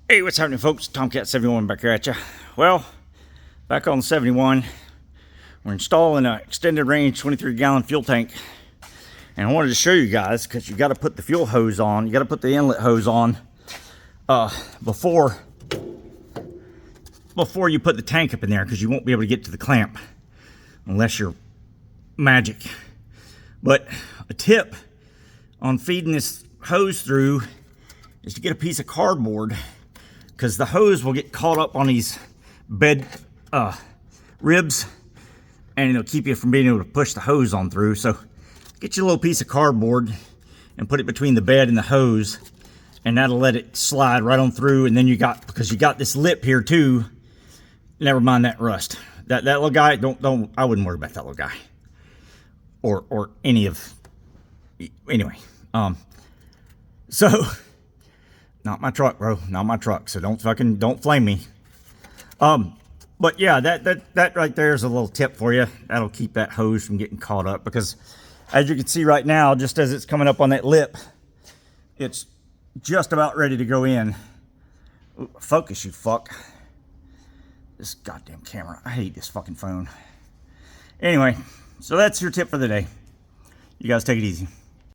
Hey, what's happening, folks? Tomcat 71 back here at you. Well, back on the 71, we're installing an extended range 23-gallon fuel tank. And I wanted to show you guys, because you got to put the fuel hose on, you got to put the inlet hose on before you put the tank up in there, because you won't be able to get to the clamp unless you're magic. But a tip on feeding this hose through is to get a piece of cardboard, because the hose will get caught up on these bed ribs, and it'll keep you from being able to push the hose on through. So get your little piece of cardboard and put it between the bed and the hose, and that'll let it slide right on through. And then because you got this lip here too, never mind that rust. That little guy, I wouldn't worry about that little guy. Or any of, anyway. So, not my truck, bro. Not my truck. So don't flame me. But yeah, that right there is a little tip for you. That'll keep that hose from getting caught up, because as you can see right now, just as it's coming up on that lip, it's just about ready to go in. Ooh, focus, you fuck. This goddamn camera. I hate this fucking phone. Anyway, so that's your tip for the day. You guys take it easy.